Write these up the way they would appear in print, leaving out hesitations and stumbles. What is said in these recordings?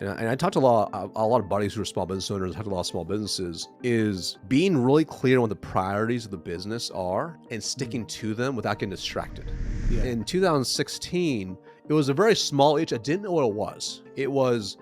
and I talked to a lot of buddies who are small business owners, talked to a lot of small businesses, is being really clear on what the priorities of the business are and sticking to them without getting distracted. Yeah. In 2016, it was a very small age. I didn't know what it was. It was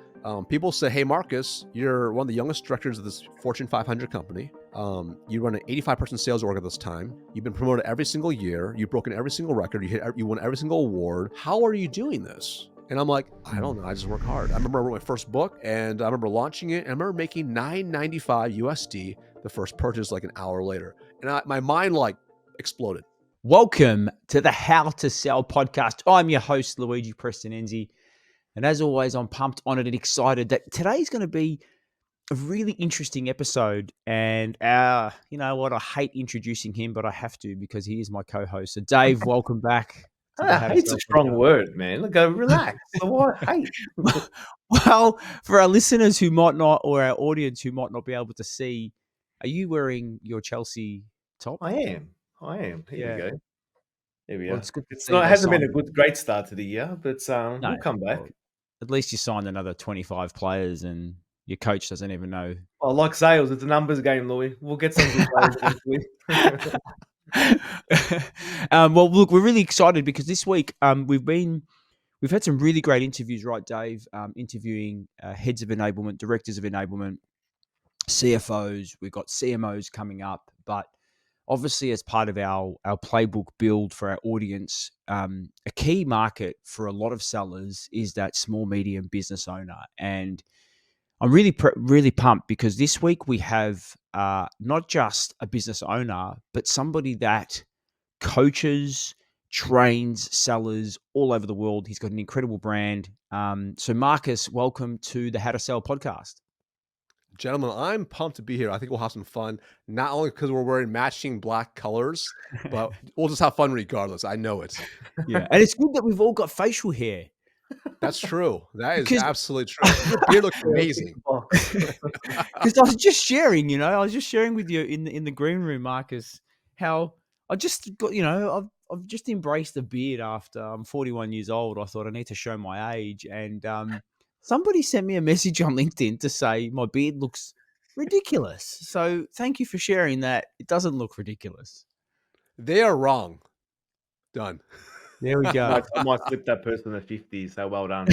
people say, "Hey, Marcus, you're one of the youngest directors of this Fortune 500 company. You run an 85-person sales org at this time. You've been promoted every single year. You've broken every single record. You won every single award. How are you doing this?" And I'm like, I don't know. I just work hard. I remember I wrote my first book, and I remember launching it, and I remember making $9.95 USD the first purchase like an hour later. And my mind like exploded. Welcome to the How to Sell podcast. I'm your host, Luigi Prestinenzi. And as always, I'm pumped, honored, and excited that today's going to be a really interesting episode. And you know what? I hate introducing him, but I have to because he is my co-host. So Dave, welcome back. Hate's a strong word, man. Look, relax. So what? Hate. Well, for our listeners who might not, or our audience who might not be able to see, are you wearing your Chelsea top? I am. Here we go. Here we are. Well, it's good. It hasn't been a great start to the year, but we'll come back. Well, at least you signed another 25 players and your coach doesn't even know. Well, like sales, it's a numbers game, Louis. We'll get some good players eventually. Well, look, we're really excited because this week we've had some really great interviews, right, Dave? Interviewing heads of enablement, directors of enablement, CFOs. We've got CMOs coming up, but obviously, as part of our playbook build for our audience, a key market for a lot of sellers is that small, medium business owner. And I'm really pumped because this week we have not just a business owner, but somebody that coaches, trains sellers all over the world. He's got an incredible brand. So Marcus, welcome to the How to Sell podcast. Gentlemen, I'm pumped to be here. I think we'll have some fun, not only because we're wearing matching black colors, but we'll just have fun regardless. I know it. Yeah, and it's good that we've all got facial hair. That's true. That is absolutely true. Your beard looks amazing. Because I was just sharing, with you in the green room, Marcus, how I just got, I've just embraced the beard after I'm 41 years old. I thought I need to show my age, and somebody sent me a message on LinkedIn to say my beard looks ridiculous. So thank you for sharing that. It doesn't look ridiculous. They are wrong. Done. There we go. I might slip that person a 50, so well done.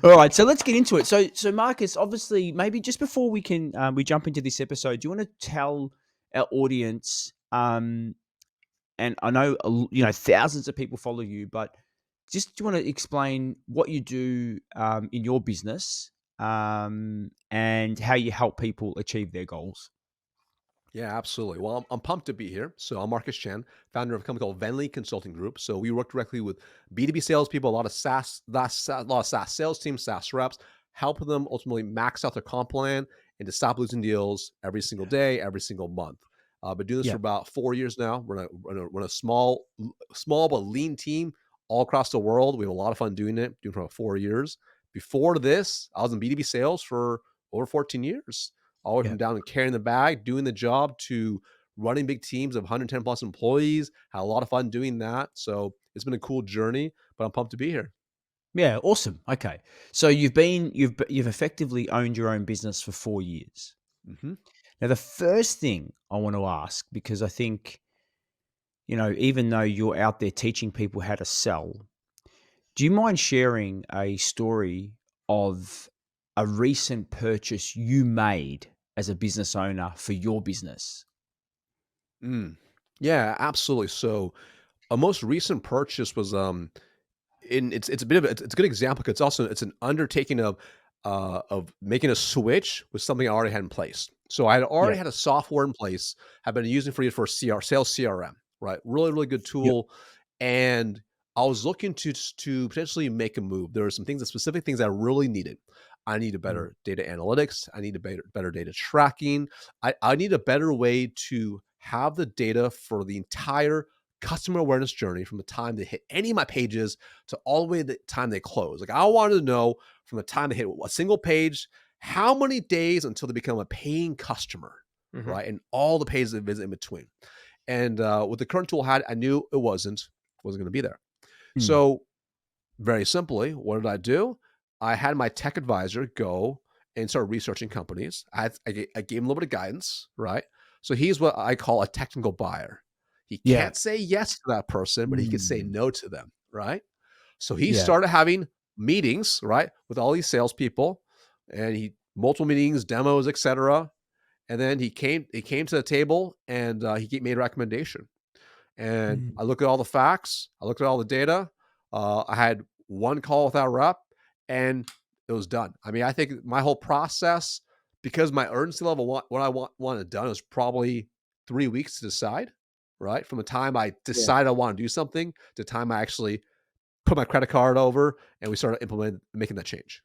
All right, so let's get into it. So Marcus, obviously, maybe just before we jump into this episode, do you want to tell our audience, and I know thousands of people follow you, but just do you want to explain what you do in your business and how you help people achieve their goals? Yeah, absolutely. Well, I'm pumped to be here. So I'm Marcus Chen, founder of a company called Venli Consulting Group. So we work directly with B2B salespeople, a lot of SaaS sales teams, SaaS reps, help them ultimately max out their comp plan and to stop losing deals every single day, every single month. Been doing this for about 4 years now. We're a small but lean team all across the world. We have a lot of fun doing it for about 4 years. Before this, I was in B2B sales for over 14 years. All the way from down and carrying the bag, doing the job, to running big teams of 110 plus employees. Had a lot of fun doing that. So it's been a cool journey, but I'm pumped to be here. Yeah, awesome. Okay, so you've effectively owned your own business for 4 years. Mm-hmm. Now, the first thing I want to ask, because I think, even though you're out there teaching people how to sell, do you mind sharing a story of a recent purchase you made as a business owner for your business? Yeah, absolutely. So a most recent purchase was it's a good example because it's an undertaking of making a switch with something I already had in place. So I had already had a software in place. I've been using for sales CRM, right? Really, really good tool. And I was looking to potentially make a move. There were some specific things I really needed. I need a better data analytics. I need a better data tracking. I need a better way to have the data for the entire customer awareness journey from the time they hit any of my pages to all the way to the time they close. Like, I wanted to know from the time they hit a single page, how many days until they become a paying customer, right? And all the pages they visit in between. And with the current tool I knew it wasn't going to be there. So Very simply, what did I do? I had my tech advisor go and start researching companies. I gave him a little bit of guidance, right? So he's what I call a technical buyer. He Yeah. can't say yes to that person, but he can say Mm. no to them, right? So he Yeah. started having meetings, right, with all these salespeople, and he multiple meetings, demos, etc. And then he came to the table and made a recommendation. And Mm. I looked at all the facts. I looked at all the data. I had one call with our rep, and it was done. I mean, I think my whole process, because my urgency level, what I wanted done, is probably 3 weeks to decide. Right from the time I Yeah. decide I want to do something to the time I actually put my credit card over and we started implementing making that change.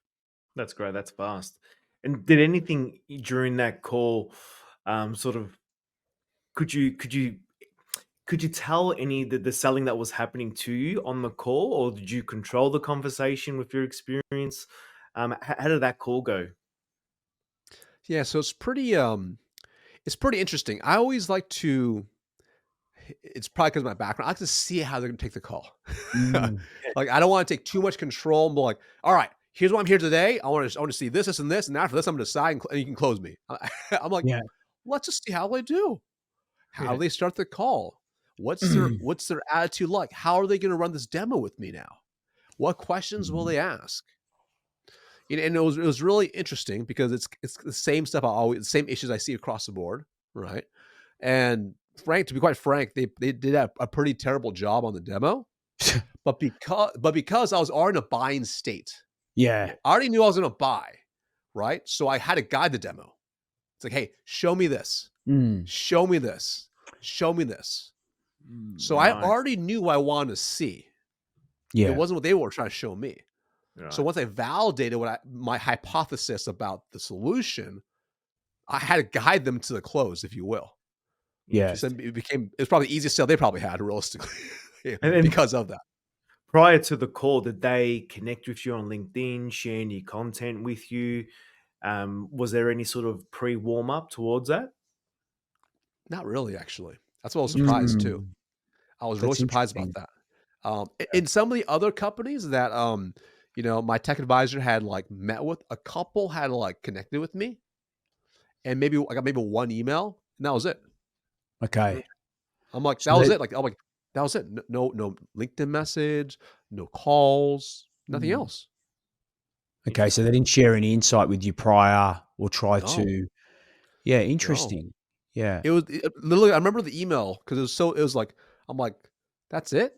That's great. That's fast. And did anything during that call, sort of, could you could you could you tell any the selling that was happening to you on the call, or did you control the conversation with your experience? How did that call go? Yeah, so it's pretty interesting. I always like to it's probably because of my background. I like to see how they're gonna take the call. Mm. Like, I don't wanna take too much control and be like, "All right, here's why I'm here today. I wanna see this, this, and after this, I'm gonna decide and you can close me." I'm like, Yeah. "Let's just see how they do. How Yeah. do they start the call? Mm. What's their attitude like? How are they gonna run this demo with me now? What questions will Mm. they ask?" And it was really interesting because it's the same stuff the same issues I see across the board, right? And to be quite frank, they did a pretty terrible job on the demo, but because I was already in a buying state, Yeah. I already knew I was gonna buy, right? So I had to guide the demo. It's like, "Hey, show me this. Mm. Show me this. Show me this." So I Right. already knew what I wanted to see. It Yeah. wasn't what they were trying to show me. So Right. once I validated my hypothesis about the solution, I had to guide them to the close, if you will. Yeah. So then it's probably the easiest sale they probably had realistically, yeah, And then because of that. prior to the call, did they connect with you on LinkedIn, share any content with you? Was there any sort of pre warm up towards that? Not really, actually. That's what I was surprised too. Mm. I was really That's surprised about interesting. that. In some of the other companies that my tech advisor had like met with, a couple had like connected with me, and maybe I got maybe one email, and that was it. Okay. I'm like, So that was that it. Like, I'm like, that was it. No LinkedIn message, no calls, nothing mm. else. Okay, so they Interesting. didn't share any insight with you prior or try No, to yeah, no. interesting. Yeah. Literally. I remember the email because it was like, I'm like, that's it.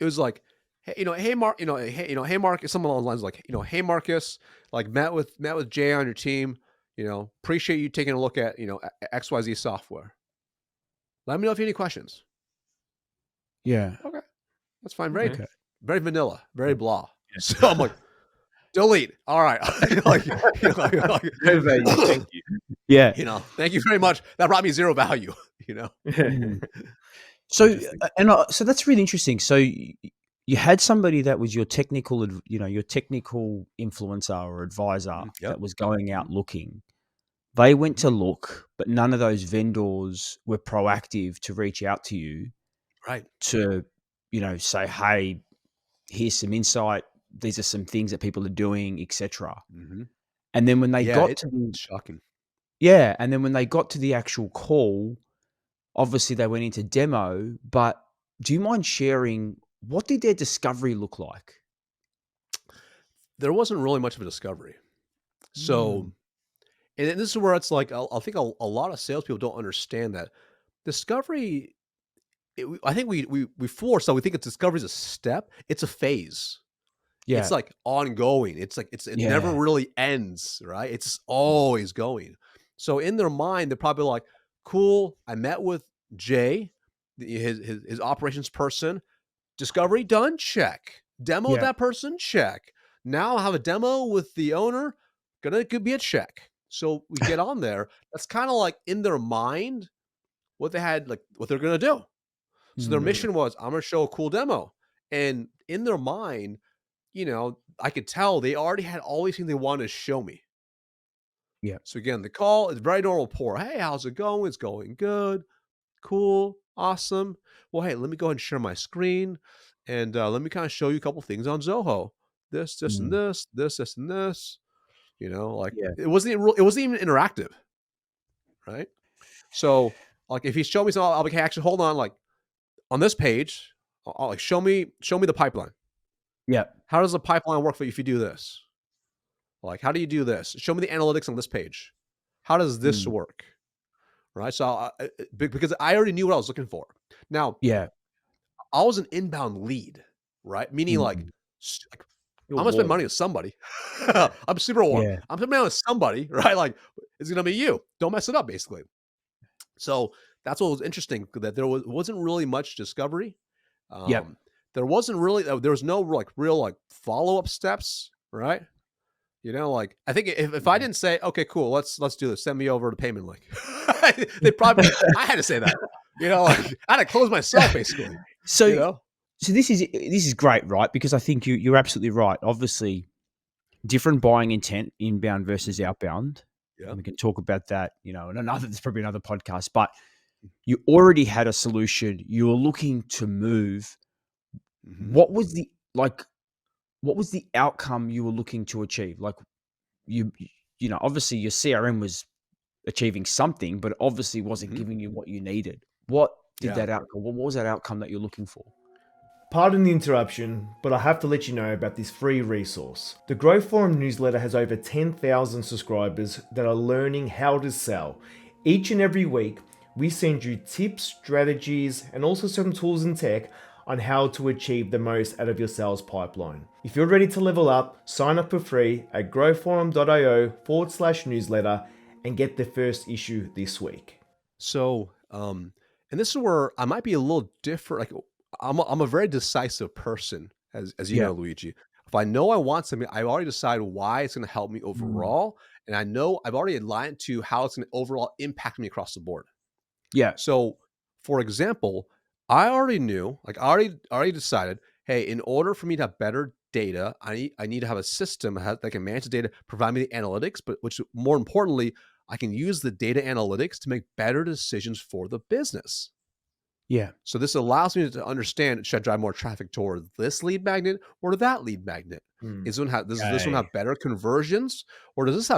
It was like, hey, hey Mark, hey Mark, something along the lines like, hey Marcus, like met with Jay on your team. Appreciate you taking a look at XYZ software. Let me know if you have any questions. Yeah. Okay, that's fine. Very Okay. Okay. very vanilla, very blah. So I'm Yeah. like, delete. All right. like, No value. Thank you. Yeah. thank you very much. That brought me zero value. you know. Mm. So, Interesting. so that's really interesting. So you had somebody that was your technical, your technical influencer or advisor Yep. that was going Mhm, out looking. They went mhm. to look, but none of those vendors were proactive to reach out to you Right. to, say, hey, here's some insight. These are some things that people are doing, etc. Mhm. And then when they Yeah, got it's to the shocking. yeah, and then when they got to the actual call, obviously they went into demo. But do you mind sharing what did their discovery look like? There wasn't really much of a discovery. Mm. So, and then this is where it's like, I think a lot of salespeople don't understand that discovery. I think we force so we think it's discovery is a step. It's a phase. It's Yeah, like ongoing. It's like it never yeah, really ends, right? It's always going. So in their mind, they're probably like, "Cool, I met with Jay, his operations person. Discovery done, check. Demo with yeah. that person, check. Now I have a demo with the owner, could be a check." So we get on there. That's kind of like in their mind what they had, like what they're gonna do. So their Mm. Mm, mission was, I'm gonna show a cool demo. And in their mind, I could tell they already had all these things they wanted to show me. Yeah, So again, the call is very normal pour. Hey, how's it going? It's going good. Cool. Awesome. Well, hey, let me go ahead and share my screen. and let me kind of show you a couple things on Zoho. This, and Mm. this, and this. Like Yeah. it wasn't even interactive, right? So like if he showed me something, I'll be like, hey, actually, hold on. Like on this page, I'll like show me the pipeline. Yeah. How does the pipeline work for you if you do this? Like, how do you do this? Show me the analytics on this page. How does this Mm. work? Right. So because I already knew what I was looking for. Now, Yeah. I was an inbound lead, right? Meaning like, Mm. like You're I'm gonna spend warm. money with somebody. I'm super warm. Yeah. I'm spending money with somebody, right? Like it's gonna be you. Don't mess it up, basically. So that's what was interesting, that there wasn't really much discovery. Yep. Um, there wasn't really there was no like real like follow up steps, right? Like I think if I didn't say, okay, cool, let's do this, send me over the payment link, they probably I had to say that. Like I had to close myself basically. So You know, so this is great, right? Because I think you're absolutely right. Obviously, different buying intent, inbound versus Mhm. outbound. Yeah. And we can talk about that, in another there's probably another podcast, but you already had a solution. You were looking to move. Hmm. What was the like what was the outcome you were looking to achieve? Like you obviously your CRM was achieving something, but it obviously wasn't Hmm. giving you what you needed. What did Yeah. that outcome? What was that outcome that you're looking for? Pardon the interruption, but I have to let you know about this free resource. The Grow Forum newsletter has over 10,000 subscribers that are learning how to sell. Each and every week, we send you tips, strategies, and also some tools and tech on how to achieve the most out of your sales pipeline. If you're ready to level up, sign up for free at growforum.io/newsletter and get the first issue this week. So, and this is where I might be a little different. Like, I'm a very decisive person, as you Yeah. know, Luigi. If I know I want something, I already decide why it's going to help me Mm. overall, and I know I've already aligned to how it's going to overall impact me across the board. Yeah. So, for example, I already knew, like, I already decided, hey, in order for me to have better data, I need to have a system that can manage the data, provide me the analytics, but which more importantly, I can use the data analytics to make better decisions for the business. Yeah. So this allows me to understand, should I drive more traffic toward this lead magnet or that lead magnet? Hmm. Does this one Okay. have better conversions, or does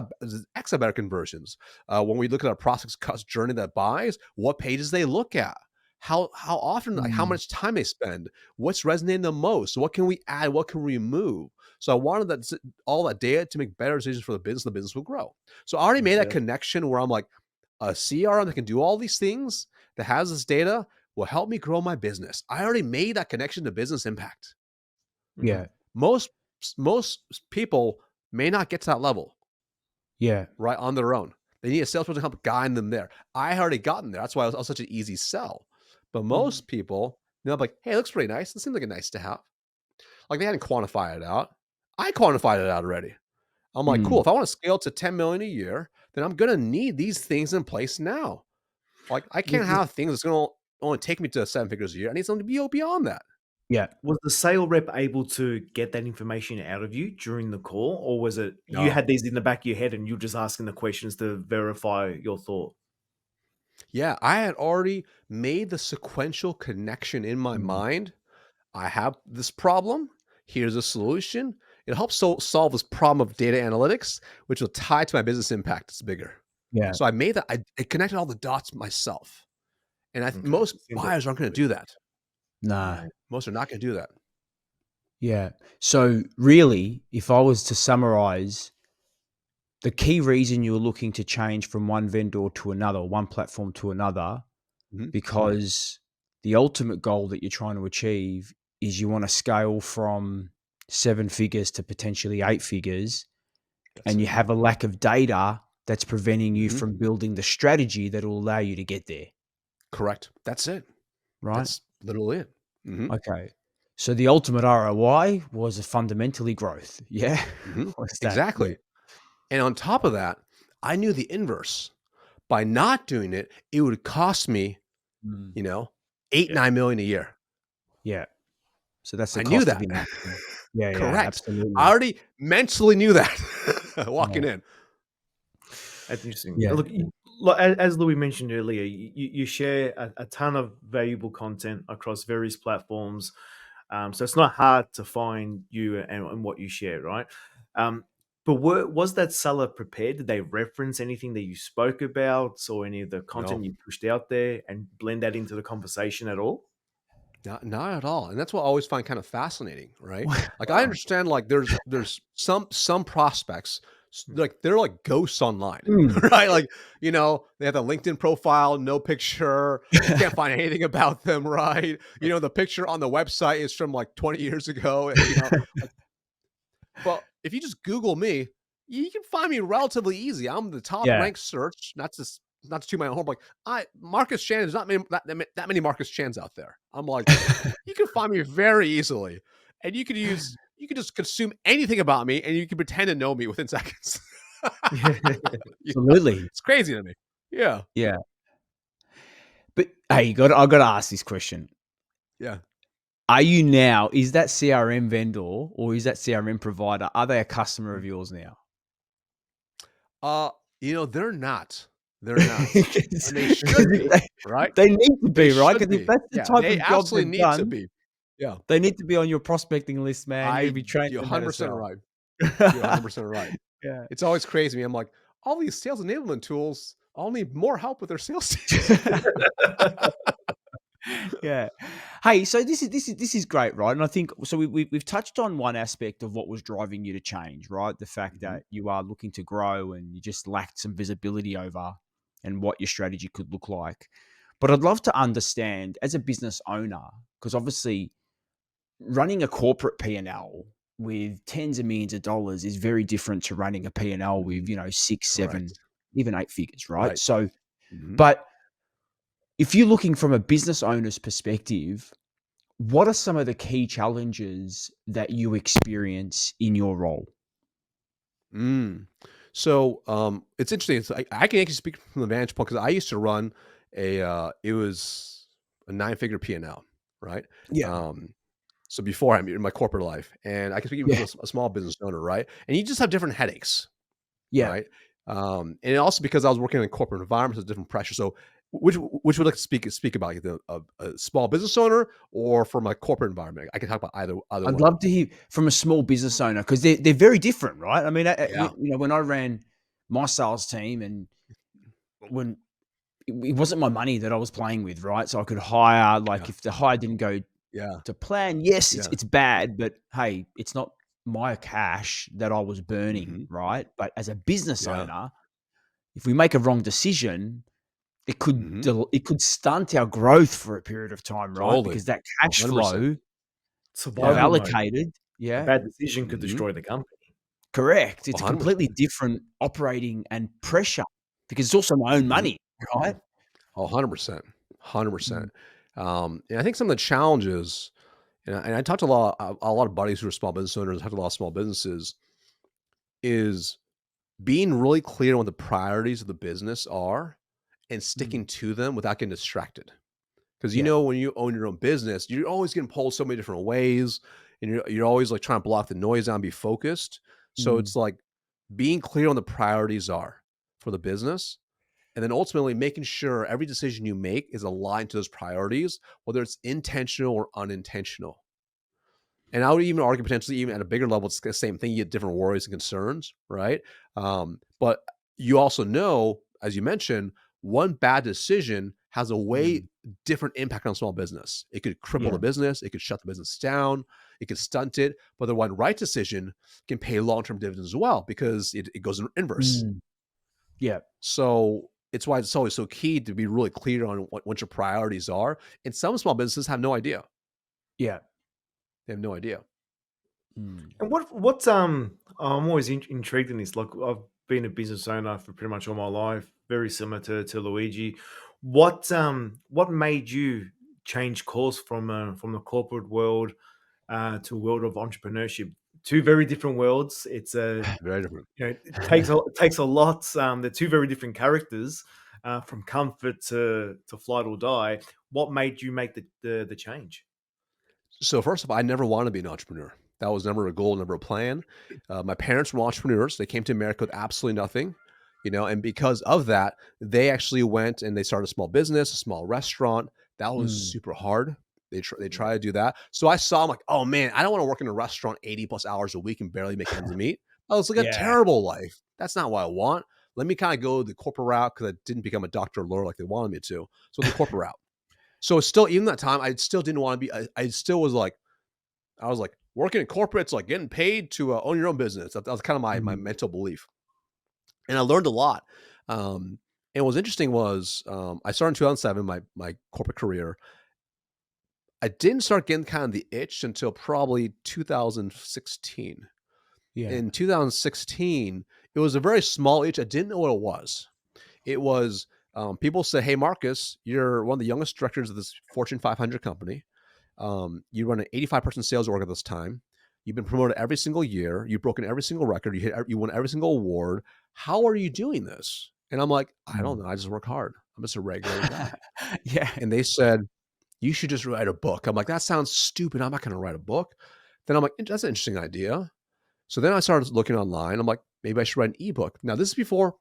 X have better conversions? When we look at our prospect's journey that buys, what pages they look at, how often, like how Mm. much time they spend, what's resonating the most, what can we add, what can we remove? So I wanted all that data to make better decisions for the business. The business will grow. So I already made that Yeah. connection where I'm like, a CRM that can do all these things, that has this data, will help me grow my business. I already made that connection to business impact. Mhm. Yeah. Most most people may not get to that level, Yeah. right, on their own. They need a salesperson to help guide them there. I already gotten there. That's why I was such an easy sell. But Mhm. most people, like, hey, it looks pretty nice. This seems like a nice to have. Like they hadn't quantified it out. I quantified it out already. I'm like, cool. Mm. If I want to scale to 10 million a year, then I'm gonna need these things in place now. Like I Was can't the have things that's gonna only take me to 7 figures a year. I need something to be beyond that. Yeah. was the sale rep able to get that information out of you during the call, or was it you No. had these in the back of your head and you're just asking the questions to verify your thought? Yeah, I had already made the sequential connection in my Mm. mind. I have this problem. Here's a solution. It helps solve this problem of data analytics, which will tie to my business impact. It's bigger. Yeah. So I made that. I connected all the dots myself. And Okay. most Seems like buyers aren't going to do that. Nah. right. Most are not going to do that. Yeah. So really, if I was to summarize, the key reason you were looking to change from one vendor to another, one platform to another, Mhm. because the ultimate goal that you're trying to achieve is you want to scale from 7 figures to potentially 8 figures, That's and you it. have a lack of data that's preventing you Mhm. from building the strategy that will allow you to get there, Correct. That's it. right? That's literally it. Mhm. Okay. So the ultimate ROI was a fundamentally growth. Yeah. Mhm. What's that? Yeah. Exactly. And on top of that, I knew the inverse. By not doing it, it would cost me, Mm. you know, 8, Yeah. 9 million a year. Yeah. So that's the I knew cost of that. inaction. Yeah. Yeah. Correct. I Absolutely. already mentally knew that walking Yeah. in. That's interesting. Yeah. Look, as Louis mentioned earlier, you share a ton of valuable content across various platforms. So it's not hard to find you and what you share, right? But was that seller prepared? Did they reference anything that you spoke about or any of the No, content you pushed out there and blend that into the conversation at all? not at all, and that's what I always find kind of fascinating, right? Like, I Wow. understand, like, there's some prospects, like, they're like ghosts online, Mm. right? Like, they have a LinkedIn profile, no picture, you can't find anything about them, right? The picture on the website is from, like, 20 years ago, like, but if you just Google me, you can find me relatively easy. I'm the top Yeah. ranked search, not to toot my own horn, like, Marcus Chan, there's not that many Marcus Chans out there. I'm like, you can find me very easily, and you could just consume anything about me, and you can pretend to know me within seconds. You know? Absolutely. It's crazy to me. Yeah, Yeah. But hey, I got to ask this question. yeah. Is that CRM vendor or is that CRM provider, are they a customer of yours now? Uh, they're not. They're not, 'Cause and they should if be, right? they need to They be, right? should Because if be. that's the Yeah, type they of job absolutely they've need to done, be. Yeah. they need to be on your prospecting list, man. You gotta I be training You're them how to 100% sell. right. You're 100% right. Yeah. It's always crazy to me. I'm like, all these sales enablement tools all need more help with their sales teams. Yeah. Hey, so this is great, right? And I think so. We've touched on one aspect of what was driving you to change, right? The fact Mhm. that you are looking to grow and you just lacked some visibility over and what your strategy could look like. But I'd love to understand as a business owner, because obviously running a corporate P&L with tens of millions of dollars is very different to running a P&L with, Mhm. 6, 7, Correct. even 8 figures, right? Right. So, Mhm. but if you're looking from a business owner's perspective, what are some of the key challenges that you experience in your role? Mm. So, it's interesting. I can actually speak from the vantage point because I used to run it was a nine-figure P&L, right? Yeah. Um, so before in my corporate life, and I can speak even Yeah. from a small business owner, right? And you just have different headaches, Yeah. right? And also because I was working in corporate environments with different pressure. So which would like to speak about, like, a small business owner or from a corporate environment? I can talk about either I'd one. love to hear from a small business owner because they're very different, right? I mean, Yeah. when I ran my sales team and when it wasn't my money that I was playing with, right? So I could hire, Yeah. like, if the hire didn't go Yeah. to plan, yes, it's Yeah. it's bad, but hey, it's not my cash that I was burning, Mhm. right? But as a business Yeah. owner, if we make a wrong decision, Mhm. it could stunt our growth for a period of time, right? Totally. Because that cash 100%. flow I've Yeah. Survival mode. allocated, A yeah, bad decision could Mhm. destroy the company. correct. It's a completely 100%. different operating and pressure because it's also my own Mhm. money, right? Oh, 100%. Mm, 100%. And I think some of the challenges, and I talked to a lot of buddies who are small business owners, I talked to a lot of small businesses, is being really clear on what the priorities of the business are and mm, sticking to them without getting distracted. Because yeah, when you own your own business, you're always getting pulled so many different ways, and you're always like trying to block the noise out and be focused. So mm, it's like being clear on the priorities are for the business, and then ultimately making sure every decision you make is aligned to those priorities, whether it's intentional or unintentional. And I would even argue potentially even at a bigger level, it's the same thing. You get different worries and concerns, right? But you also know, as you mentioned, one bad decision has a way mm, different impact on small business. It could cripple yeah, the business, it could shut the business down, it could stunt it. But the one right decision can pay long-term dividends as well because it goes in inverse. mm, yeah, So it's why it's always so key to be really clear on what your priorities are. And some small businesses have no idea. yeah, They have no idea. mm, And what's I'm always intrigued in this. Like I've been a business owner for pretty much all my life, very similar to Luigi. What made you change course from the corporate world to a world of entrepreneurship? Two very different worlds. It's a Very different. it takes a lot. They're two very different characters, from comfort to flight or die. What made you make the change? So first of all, I never wanted to be an entrepreneur. That was never a goal, never a plan. My parents were entrepreneurs. They came to America with absolutely nothing, and because of that, they actually went and they started a small business, a small restaurant. That was mm, super hard. They try to do that. So I saw, I'm like, oh man, I don't want to work in a restaurant 80 plus hours a week and barely make ends meet. I was like a Yeah. terrible life. That's not what I want. Let me kind of go the corporate route because I didn't become a doctor or lawyer like they wanted me to. So the corporate route. So still, even that time, I still didn't want to be. I still was like, I was like working in corporates, like getting paid to own your own business. That was kind of my Mm. mental belief, and I learned a lot. And what's interesting was I started in 2007, my corporate career. I didn't start getting kind of the itch until probably 2016. Yeah. In 2016, it was a very small itch. I didn't know what it was. It was people say, "Hey, Marcus, you're one of the youngest directors of this Fortune 500 company. You run an 85-person sales org at this time. You've been promoted every single year. You've broken every single record. You won every single award. How are you doing this?" And I'm like, "I don't Mm. know. I just work hard. I'm just a regular guy." Yeah. And they said, "You should just write a book." I'm like, "That sounds stupid. I'm not going to write a book." Then I'm like, "That's an interesting idea." So then I started looking online. I'm like, maybe I should write an ebook. Now, this is before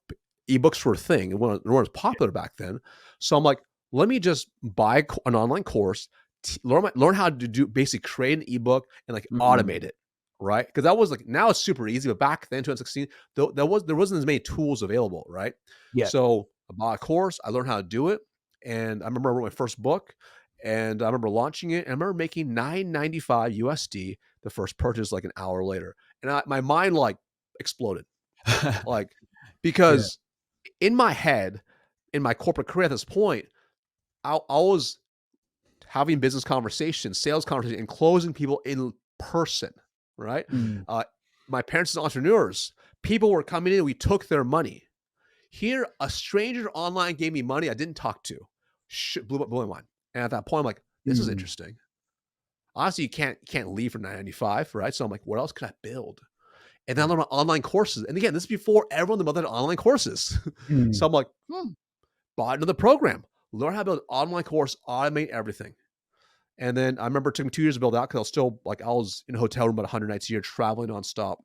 ebooks were a thing. It weren't as popular back then. So I'm like, let me just buy an online course, learn how to basically create an ebook and like Mm. automate it, right? Because that was like, now it's super easy, but back then, 2016, there wasn't as many tools available, right? Yeah. So I bought a course, I learned how to do it, and I remember I wrote my first book, and I remember launching it, and I remember making $9.95 USD the first purchase like an hour later. And my mind like exploded, like, Yeah. because in my head, in my corporate career at this point, I was having business conversations, sales conversations, and closing people in person, right? Mm. Uh, my parents are entrepreneurs. People were coming in, we took their money. Here, a stranger online gave me money I didn't talk to. Blew my mind. And at that point, I'm like, this is Mm. interesting. Honestly, you can't leave for 9.95, right? So I'm like, what else could I build? And then I Mm. learned about online courses. And again, this is before everyone in the had online courses. So Mm. I'm like, bought another program, learn how to build an online course, automate everything. And then I remember it took me 2 years to build out because I was still like, I was in a hotel room about 100 nights a year, traveling nonstop.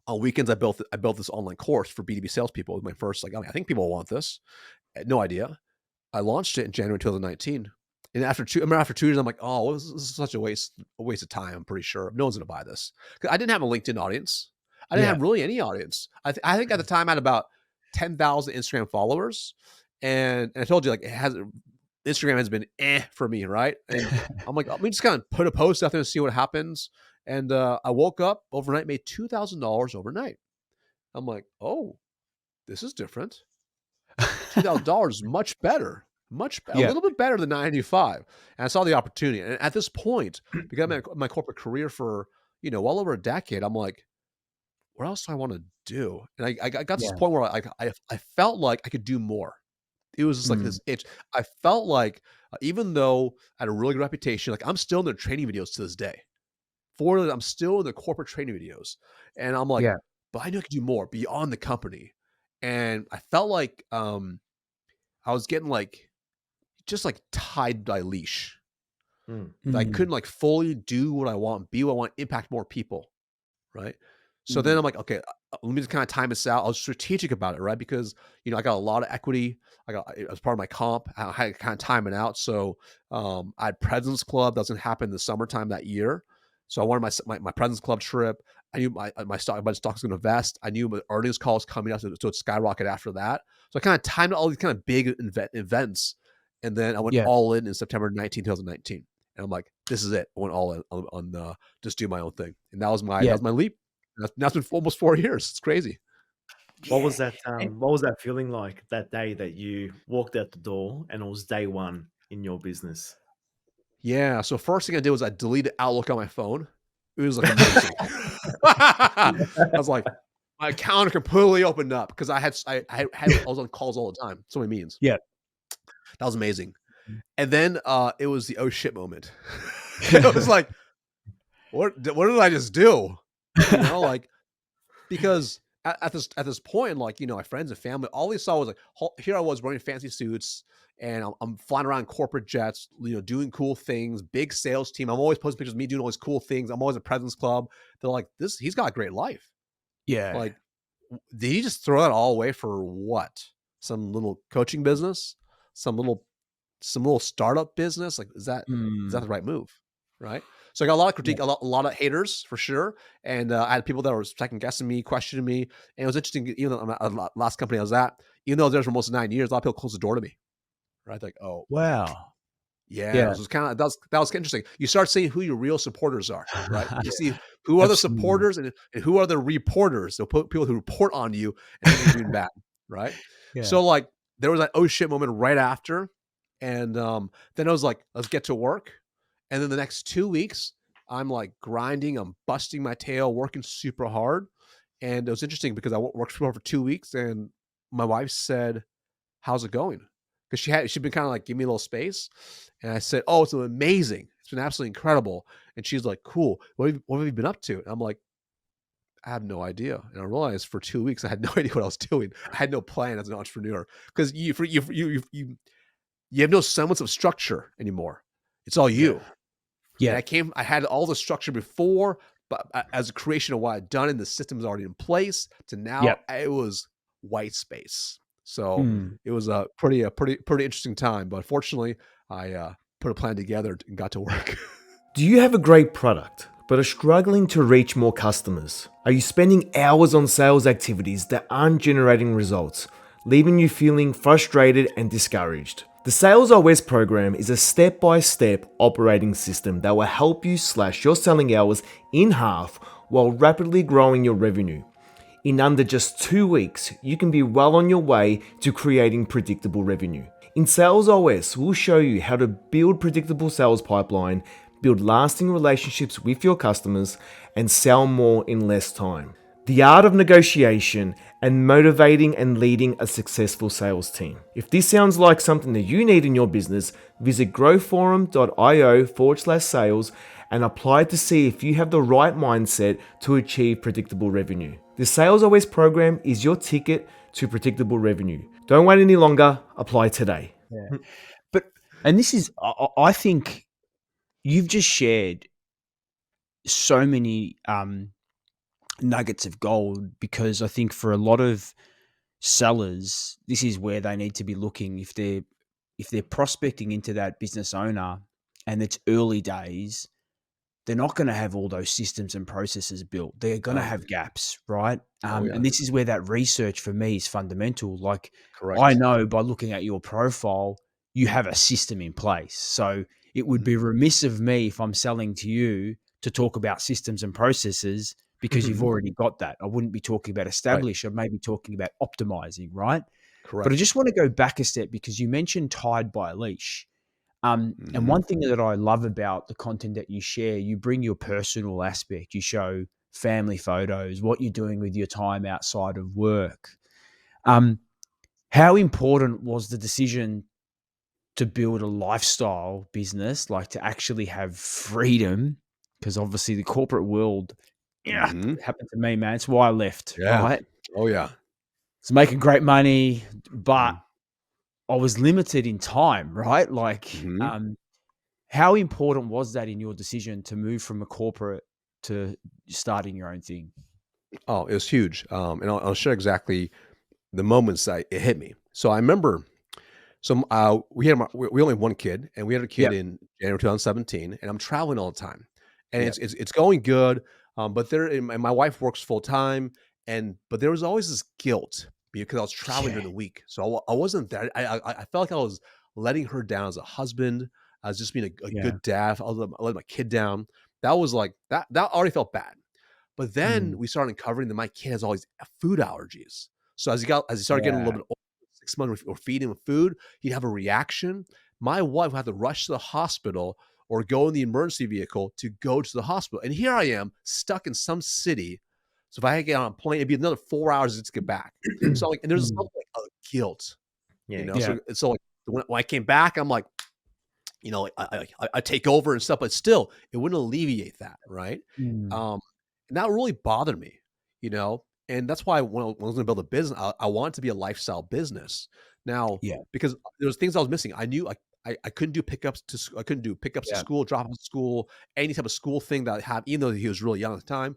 On weekends, I built this online course for B2B salespeople. It was my first, like, I think people want this. I had no idea. I launched it in January 2019. And after 2 years, I'm like, oh, this is such a waste of time. I'm pretty sure no one's going to buy this. 'Cause I didn't have a LinkedIn audience. I didn't Yeah. have really any audience. I think at the time I had about 10,000 Instagram followers, and I told you, like, Instagram has been for me, right? And I'm like, let me just kind of put a post out there and see what happens. And I woke up overnight, made $2,000 overnight. I'm like, oh, this is different. $2,000 is much better, a Yeah. little bit better than 9.95. And I saw the opportunity. And at this point, because my corporate career for well over a decade, I'm like, what else do I want to do? And I got to this Yeah. point where I felt like I could do more. It was just like Mm. this itch. I felt like even though I had a really good reputation, like I'm still in the training videos to this day. I'm still in the corporate training videos, and I'm like, Yeah. but I knew I could do more beyond the company. And I felt like I was getting like just like tied by leash. Mm. That I Mm. couldn't like fully do what I want, be what I want, impact more people. Right. So then Mm. I'm like, okay, let me just kind of time this out. I was strategic about it, right? Because I got a lot of equity. I got as part of my comp. I had to kind of time it out. So I had President's Club. Doesn't happen in the summertime that year. So I wanted my President's Club trip. I knew my stock was going to vest. I knew my earnings call was coming up, so it skyrocketed after that. So I kind of timed all these kind of big events, and then I went Yeah. all in September 2019. And I'm like, this is it. I went all in on just do my own thing, and that Yeah. was my leap. That's been almost 4 years. It's crazy. Yeah. And What was that feeling like that day that you walked out the door and it was day one in your business? Yeah. So first thing I did was I deleted Outlook on my phone. It was like amazing. I was like, my account completely opened up because I was on calls all the time. So many meetings. yeah. That was amazing. And then it was the oh shit moment. It was like, what did I just do? Like, because at this point, like, my friends and family, all they saw was like, here I was wearing fancy suits, and I'm flying around corporate jets, doing cool things, big sales team. I'm always posting pictures of me doing all these cool things. I'm always at President's Club. They're like, he's got a great life. Yeah. Like, did he just throw that all away for what? Some little coaching business, some little some little startup business. Like, is that Mm. the right move? Right. So I got a lot of Yeah. critique, a lot of haters for sure. And I had people that were second guessing me, questioning me. And it was interesting, even though last company I was at, even though I was there for almost 9 years, a lot of people closed the door to me. Right. Like, oh, Wow. yeah, it Yeah. was kind of that was interesting. You start seeing who your real supporters are, right? You see who are the Absolutely. supporters and who are the reporters, the people who report on you and think you're doing bad, right? Yeah. So like there was that oh shit moment right after, and then I was like, let's get to work. And then the next 2 weeks, I'm like grinding, I'm busting my tail, working super hard. And it was interesting because I worked for 2 weeks, and my wife said, how's it going? Because she'd been kind of like, give me a little space. And I said, oh, it's been amazing. It's been absolutely incredible. And she's like, cool. What have you been up to? And I'm like, I have no idea. And I realized for 2 weeks, I had no idea what I was doing. I had no plan as an entrepreneur because you have no semblance of structure anymore. It's all Yeah. you. And Yeah. I had all the structure before, but as a creation of what I'd done and the system's already in place to now, Yep. it was white space. So Mm. it was a pretty interesting time. But fortunately, I put a plan together and got to work. Do you have a great product but are struggling to reach more customers? Are you spending hours on sales activities that aren't generating results, leaving you feeling frustrated and discouraged? The Sales OS program is a step-by-step operating system that will help you slash your selling hours in half while rapidly growing your revenue. In under just 2 weeks, you can be well on your way to creating predictable revenue. In Sales OS, we'll show you how to build predictable sales pipeline, build lasting relationships with your customers, and sell more in less time. The art of negotiation and motivating and leading a successful sales team. If this sounds like something that you need in your business, visit growforum.io/sales and apply to see if you have the right mindset to achieve predictable revenue. The Sales OS program is your ticket to predictable revenue. Don't wait any longer, apply today. Yeah. But and this is I think you've just shared so many nuggets of gold, because I think for a lot of sellers, this is where they need to be looking if they're prospecting into that business owner and it's early days. They're not going to have all those systems and processes built. They're going to Oh, have gaps, right? oh yeah, And this is where that research for me is fundamental. Like, I correct. know by looking at your profile, you have a system in place. So it would be Mhm. remiss of me if I'm selling to you to talk about systems and processes because you've Mhm. already got that. I wouldn't be talking about Right, establish. I may be talking about optimizing, right? But I correct. just want to go back a step because you mentioned tied by a leash. And Mhm. one thing that I love about the content that you share, you bring your personal aspect. You show family photos, what you're doing with your time outside of work. Um, how important was the decision to build a lifestyle business, like to actually have freedom? Because obviously the corporate world, yeah, Mhm. happened to me, man. It's why I left, Yeah. right? Oh yeah. It's making great money, but Mhm. I was limited in time, right? Like, Mhm. how important was that in your decision to move from a corporate to starting your own thing? Oh, it was huge. And I'll share exactly the moments that it hit me. So I remember, we only have one kid, and we had a kid Yep, in January 2017, and I'm traveling all the time, and yep, it's going good. But and my wife works full time, but there was always this guilt because I was traveling yeah, during the week, so I wasn't there. I felt like I was letting her down as a husband. I was just being a yeah, good dad. I let my kid down. That was like that. That already felt bad. But then mm, we started uncovering that my kid has all these food allergies. So as he started getting a yeah, little bit older, 6 months, or feeding him food, he'd have a reaction. My wife would have to rush to the hospital or go in the emergency vehicle to go to the hospital. And here I am stuck in some city. So if I had to get on a plane, it'd be another 4 hours to get back. So like, and there's mm, something like guilt, Yeah, yeah, So like when I came back, I'm like, like I take over and stuff, but still, it wouldn't alleviate that, right? mm, Um, and that really bothered me, and that's why when I was going to build a business, I want it to be a lifestyle business. Now, yeah, because there was things I was missing. I knew I couldn't do pickups I couldn't do pickups to yeah, school, drop off to school, any type of school thing that I have, even though he was really young at the time.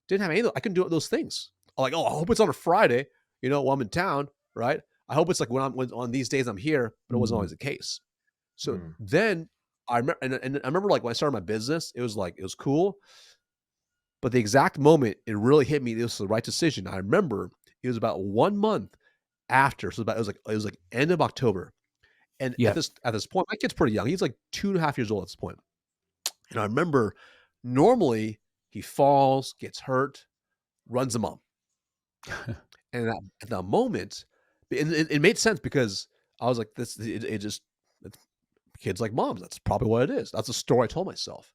Didn't have any of I couldn't do those things. I'm like, oh, I hope it's on a Friday, while I'm in town, right? I hope it's like when on these days I'm here, but it wasn't mm, always the case. So Mm. then I remember, and I remember like when I started my business, it was cool. But the exact moment it really hit me, this was the right decision. I remember it was about 1 month after. So it was like end of October. And Yeah. at this point, my kid's pretty young. He's like 2.5 years old at this point. And I remember normally he falls, gets hurt, runs him up. And at that moment, it made sense because I was like, it just, kids like moms. That's probably what it is. That's a story I told myself.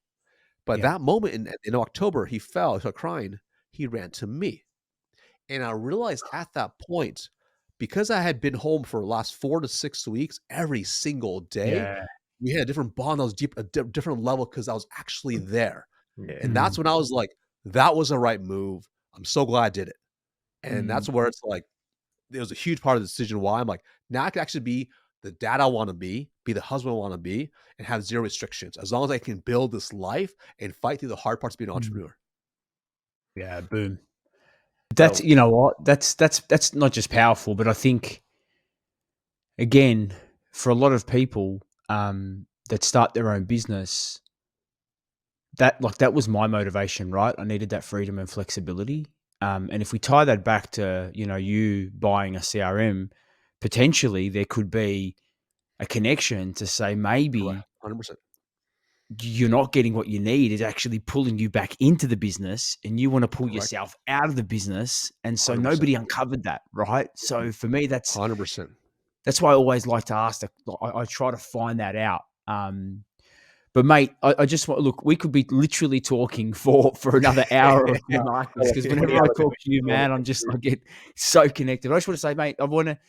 But Yeah. that moment in October, he fell, he started crying. He ran to me. And I realized at that point, because I had been home for the last 4 to 6 weeks, every single day, Yeah. we had a different bond. I was different level because I was actually there. Yeah. And that's Mm, when I was like, that was the right move. I'm so glad I did it. And mm, that's where it's like, it was a huge part of the decision why I'm like, now I can actually be the dad I want to be the husband I want to be, and have zero restrictions. As long as I can build this life and fight through the hard parts of being an mm. entrepreneur. Yeah, boom. That That's was you know what? That's not just powerful, but I think again, for a lot of people that start their own business, that was my motivation, right? I needed that freedom and flexibility. And if we tie that back to, you buying a CRM, potentially there could be a connection to say Correct. maybe 100%. you're not getting what you need is actually pulling you back into the business and you want to pull Correct. yourself out of the business. And so 100%. nobody uncovered that, right? So for me, that's 100%. that's why I always like to ask. I try to find that out. But mate, I just want look. We could be literally talking for another hour or two, Marcus, because for whenever the I other talk to you, man, I get so connected. I just want to say, mate, I want to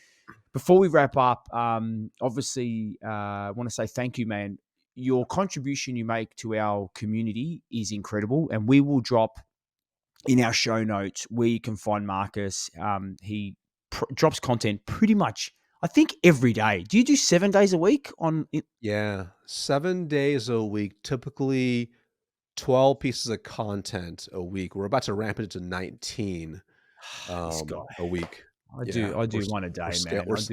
before we wrap up. Obviously, I want to say thank you, man. Your contribution you make to our community is incredible, and we will drop in our show notes where you can find Marcus. He drops content pretty much, I think, every day. Do you do 7 days a week on it? Yeah. 7 days a week, typically 12 pieces of content a week. We're about to ramp it to 19 This guy. a week. I Yeah. do. I do one a We're day, scale man. we're I s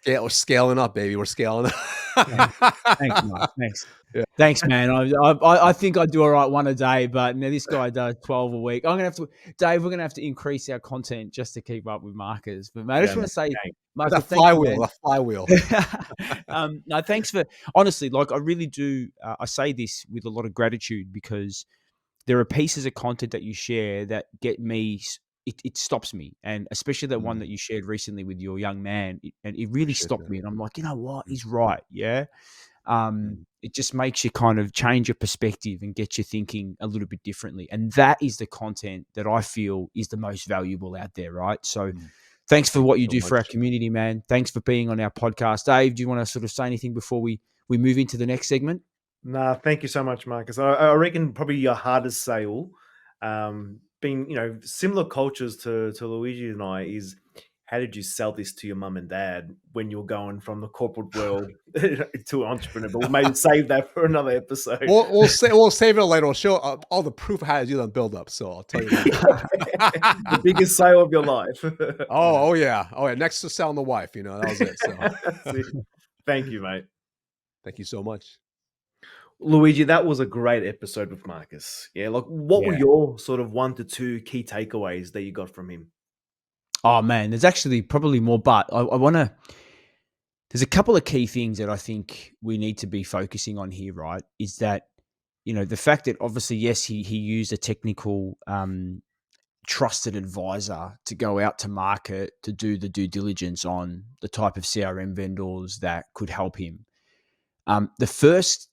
do. we're scaling up, baby. We're scaling Yeah. Thanks, up. Mark. Thanks. Yeah. Thanks, man. I think I do all right one a day, but now this guy does 12 a week. I'm gonna have to, Dave. We're gonna have to increase our content just to keep up with Marcus. But mate, I Yeah, just want man. to say, Gang. Marcus, That thank you, flywheel, man. that flywheel. No, thanks for honestly. Like, I really do. I say this with a lot of gratitude because there are pieces of content that you share that get me. It stops me, and especially that one Mm, that you shared recently with your young man, and it really appreciate stopped that. me. And I'm like, you know what? Mm, He's right. Yeah. mm, It just makes you kind of change your perspective and get you thinking a little bit differently. And that is the content that I feel is the most valuable out there, right? So mm. thanks for Thank what you you so do for our much. community, man. Thanks for being on our podcast. Dave, do you want to sort of say anything before we move into the next segment? Nah, thank you so much, Marcus. I reckon probably your hardest sale, being similar cultures to Luigi and I, is how did you sell this to your mum and dad when you're going from the corporate world to an entrepreneur? But we'll maybe save that for another episode. We'll save it later. We'll show all the proof of how to do that build up. So I'll tell you later. The biggest sale of your life. Oh yeah. Oh yeah. Next to selling the wife, that was it. So See, thank you, mate. thank you so much. Luigi, that was a great episode with Marcus. Yeah, like what were Yeah. your sort of 1 to 2 key takeaways that you got from him? Oh man, there's actually probably more, but I want to. There's a couple of key things that I think we need to be focusing on here, right? Is that the fact that obviously yes, he used a technical trusted advisor to go out to market to do the due diligence on the type of CRM vendors that could help him. The first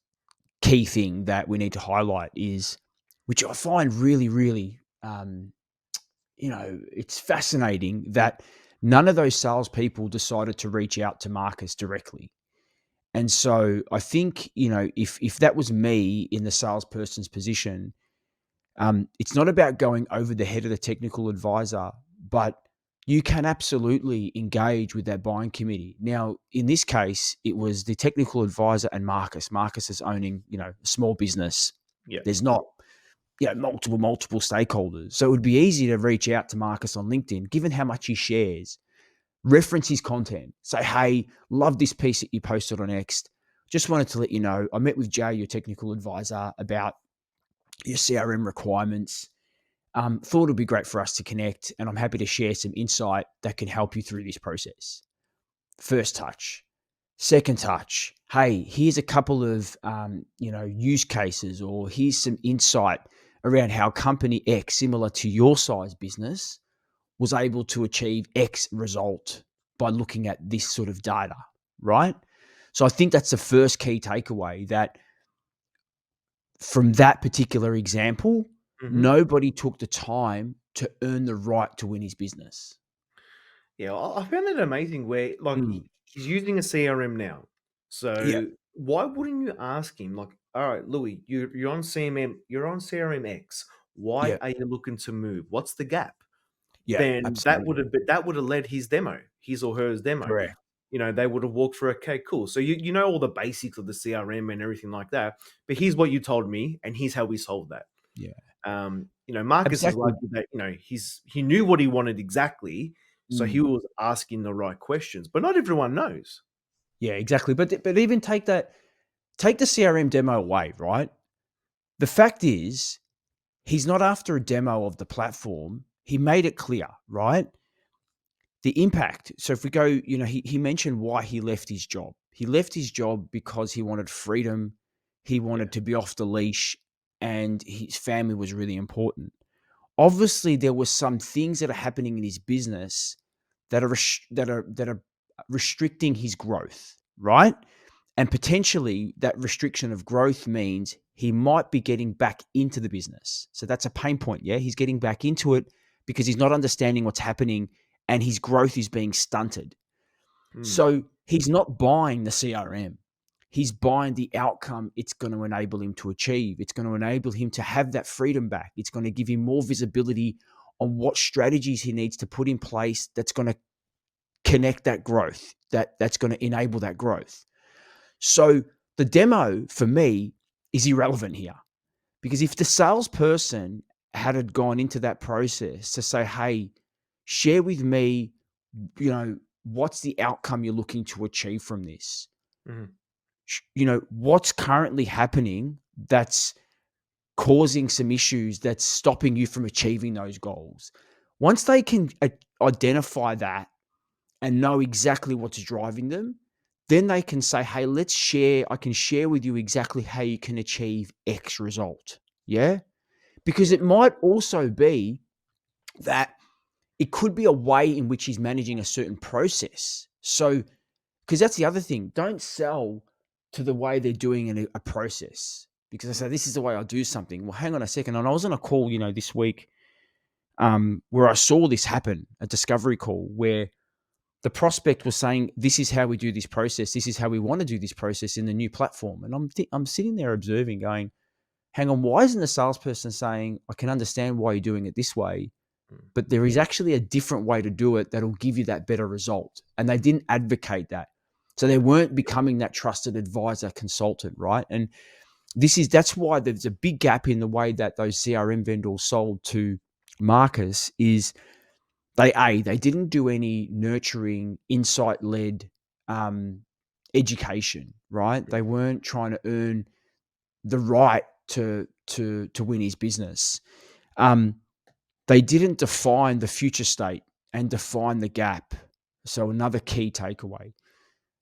key thing that we need to highlight is, which I find really, really, it's fascinating that none of those salespeople decided to reach out to Marcus directly. And so I think, if that was me in the salesperson's position, it's not about going over the head of the technical advisor, but you can absolutely engage with that buying committee. Now, in this case, it was the technical advisor and Marcus. Marcus is owning, a small business. Yeah. There's not, multiple stakeholders. So it would be easy to reach out to Marcus on LinkedIn, given how much he shares, reference his content, say, hey, love this piece that you posted on X. Just wanted to let you know, I met with Jay, your technical advisor, about your CRM requirements. Thought it'd be great for us to connect, and I'm happy to share some insight that can help you through this process. First touch. Second touch. Hey, here's a couple of use cases, or here's some insight around how company X, similar to your size business, was able to achieve X result by looking at this sort of data, right? So I think that's the first key takeaway, that from that particular example, Mhm. nobody took the time to earn the right to win his business. Yeah, I found it amazing where like Mm. he's using a CRM now. Yeah, So why wouldn't you ask him like, all right, Louis, you're on CMM, you're on CRM X. Why yeah, are you looking to move? What's the gap? yeah, Then absolutely. that would have led his demo, his or hers demo. Correct. They would have walked through, okay, cool. So you know all the basics of the CRM and everything like that. But here's what you told me, and here's how we solved that. Yeah, Marcus is exactly. lucky that he knew what he wanted exactly, so he Mm. was asking the right questions. But not everyone knows. Yeah, exactly. But even take the CRM demo away, right? The fact is, he's not after a demo of the platform. He made it clear, right? The impact. So if we go, he mentioned why he left his job. He left his job because he wanted freedom. He Yeah. wanted to be off the leash, and his family was really important. Obviously, there were some things that are happening in his business that are restricting his growth, right? And potentially that restriction of growth means he might be getting back into the business. So that's a pain point. Yeah. He's getting back into it because he's not understanding what's happening, and his growth is being stunted. Mm, So he's not buying the CRM. He's buying the outcome it's going to enable him to achieve. It's going to enable him to have that freedom back. It's going to give him more visibility on what strategies he needs to put in place that's going to connect that growth, that's going to enable that growth. So the demo for me is irrelevant here, because if the salesperson had gone into that process to say, hey, share with me, what's the outcome you're looking to achieve from this? mhm, What's currently happening that's causing some issues that's stopping you from achieving those goals? Once they can identify that and know exactly what's driving them, then they can say, hey, let's share. I can share with you exactly how you can achieve X result. Yeah. Because yeah. it might also be that it could be a way in which he's managing a certain process. So, because that's the other thing, don't sell to the way they're doing a process. Because I say, this is the way I do something. Well, hang on a second. And I was on a call, this week, where I saw this happen, a discovery call where the prospect was saying, this is how we do this process. This is how we want to do this process in the new platform. And I'm sitting there observing, going, hang on, why isn't the salesperson saying, I can understand why you're doing it this way, Mm, but there is actually a different way to do it that'll give you that better result? And they didn't advocate that. So they weren't becoming that trusted advisor consultant, right? And that's why there's a big gap in the way that those CRM vendors sold to Marcus. Is they didn't do any nurturing, insight led um, education, right? They weren't trying to earn the right to win his business. Um, they didn't define the future state and define the gap. So another key takeaway.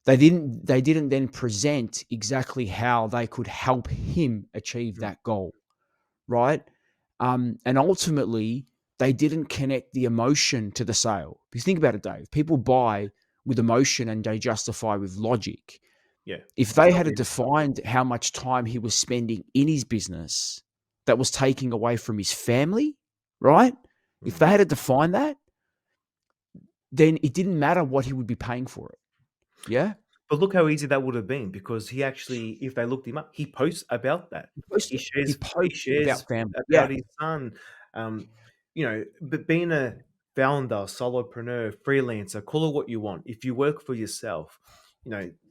They didn't then present exactly how they could help him achieve mm, that goal, right? And ultimately, they didn't connect the emotion to the sale. Because think about it, Dave. People buy with emotion and they justify with logic. yeah. If It's they not had real. defined how much time he was spending in his business that was taking away from his family, right? If Mm. they had defined that, then it didn't matter what he would be paying for it. Yeah. But look how easy that would have been, because he actually, if they looked him up, he posts about that. He posted He it. He shares he posted shares about family. about Yeah. his son. But being a founder, solopreneur, freelancer, call it what you want. If you work for yourself,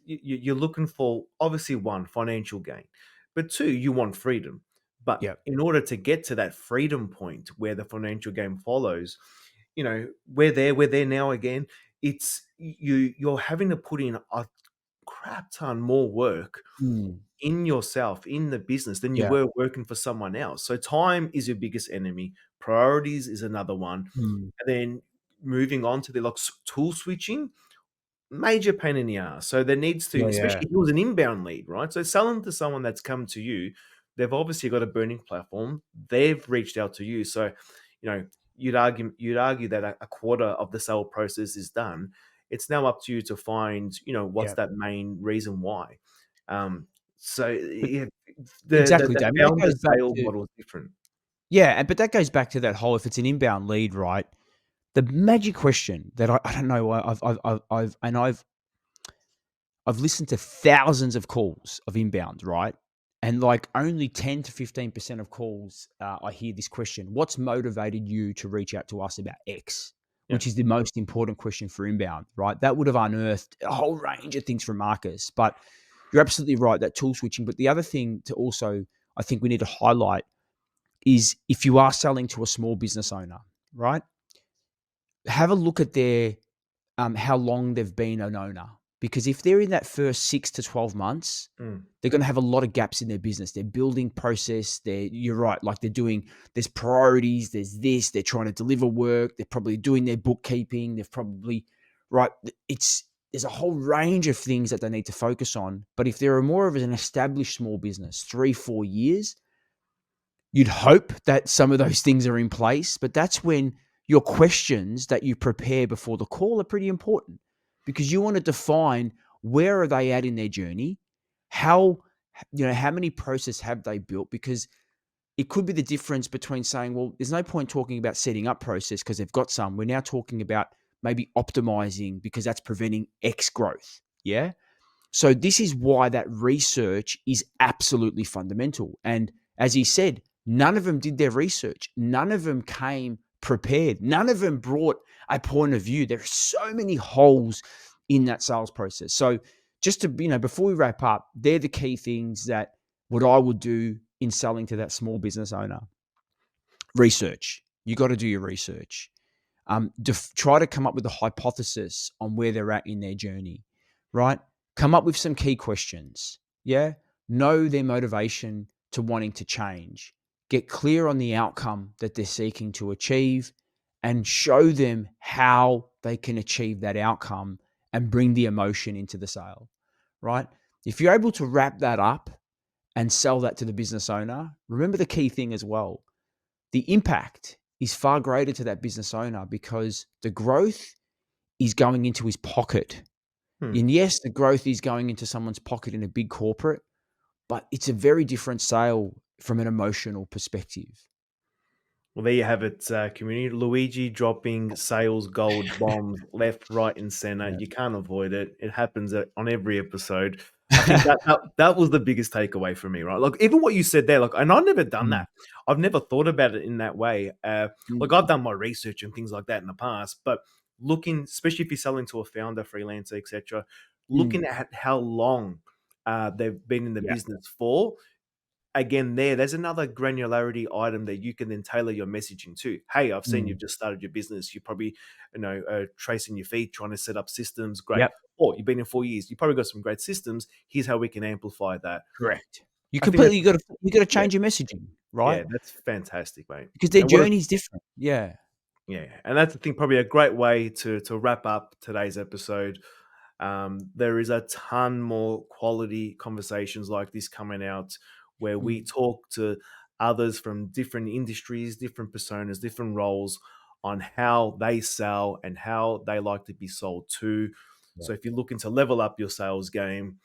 you're looking for, obviously, one, financial gain, but two, you want freedom. But Yeah. in order to get to that freedom point where the financial gain follows, we're there now again. You're having to put in a crap ton more work Mm. in yourself, in the business, than you Yeah. were working for someone else. So time is your biggest enemy. Priorities is another one. Mm. And then moving on to the like tool switching, major pain in the ass. So there needs to, Yeah, especially yeah. if it was an inbound lead, right? So selling to someone that's come to you, they've obviously got a burning platform. They've reached out to you. So, you'd argue that a quarter of the sale process is done. It's now up to you to find, what's Yeah. that main reason why. Um, so But yeah, exactly, the Damon. That founder goes back sale to model is different. but that goes back to that whole, if it's an inbound lead, right? The magic question that I don't know, I've listened to thousands of calls of inbound, right? And like only 10 to 15% of calls, I hear this question: what's motivated you to reach out to us about X? Yeah. Which is the most important question for inbound, right? That would have unearthed a whole range of things from Marcus. But you're absolutely right, that tool switching. But the other thing to also, I think we need to highlight is, if you are selling to a small business owner, right? Have a look at their how long they've been an owner. Because if they're in that first 6 to 12 months, Mm. they're going to have a lot of gaps in their business. They're building process. You're right. Like there's priorities. There's this. They're trying to deliver work. They're probably doing their bookkeeping. They've probably, right. There's a whole range of things that they need to focus on. But if they're more of an established small business, 3, 4 years, you'd hope that some of those things are in place. But that's when your questions that you prepare before the call are pretty important, because you want to define where are they at in their journey, how how many process have they built, because it could be the difference between saying, well, there's no point talking about setting up process because they've got some. We're now talking about maybe optimizing because that's preventing X growth. Yeah. So this is why that research is absolutely fundamental. And as he said, none of them did their research. None of them came prepared. None of them brought a point of view. There are so many holes in that sales process. So just to, before we wrap up, they're the key things that what I would do in selling to that small business owner. Research. You got to do your research. Try to come up with a hypothesis on where they're at in their journey, right? Come up with some key questions. Yeah. Know their motivation to wanting to change. Get clear on the outcome that they're seeking to achieve, and show them how they can achieve that outcome and bring the emotion into the sale, right? If you're able to wrap that up and sell that to the business owner, remember the key thing as well: the impact is far greater to that business owner, because the growth is going into his pocket. Hmm. And yes, the growth is going into someone's pocket in a big corporate, but it's a very different sale from an emotional perspective. Well, there you have it, community. Luigi dropping sales gold bombs left, right, and center. Yeah. You can't avoid it. It happens on every episode. I think that was the biggest takeaway for me, right? Like even what you said there, like, and I've never done Mm, that. I've never thought about it in that way. mm, Like I've done my research and things like that in the past, but looking, especially if you're selling to a founder, freelancer, etc., mm. looking at how long they've been in the Yeah. business for, again, there's another granularity item that you can then tailor your messaging to. Hey, I've seen Mm. you've just started your business. You're probably, tracing your feet, trying to set up systems. Great. Yep. Or you've been in 4 years. You probably got some great systems. Here's how we can amplify that. Correct. You I think that's, completely you got to yeah, change your messaging, right? yeah, that's fantastic, mate. Because their And what a journey is different. Yeah. Yeah, and that's, I think, probably a great way to wrap up today's episode. There is a ton more quality conversations like this coming out, where we Mm. talk to others from different industries, different personas, different roles on how they sell and how they like to be sold to. Yeah. So if you're looking to level up your sales game,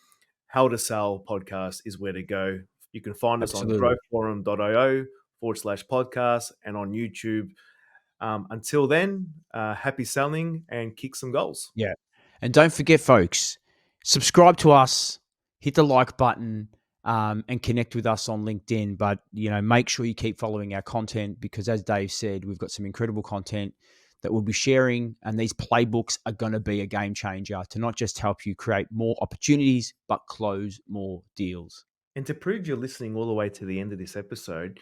How to Sell podcast is where to go. You can find us on Absolutely. growforum.io/podcast and on YouTube. Until then, happy selling and kick some goals. Yeah. And don't forget, folks, subscribe to us, hit the like button, and connect with us on LinkedIn. But, make sure you keep following our content, because as Dave said, we've got some incredible content that we'll be sharing. And these playbooks are going to be a game changer to not just help you create more opportunities, but close more deals. And to prove you're listening all the way to the end of this episode,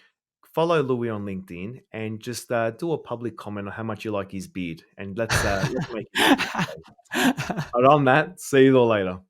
follow Louis on LinkedIn and just do a public comment on how much you like his beard. And let's make it easy. But on that, see you all later.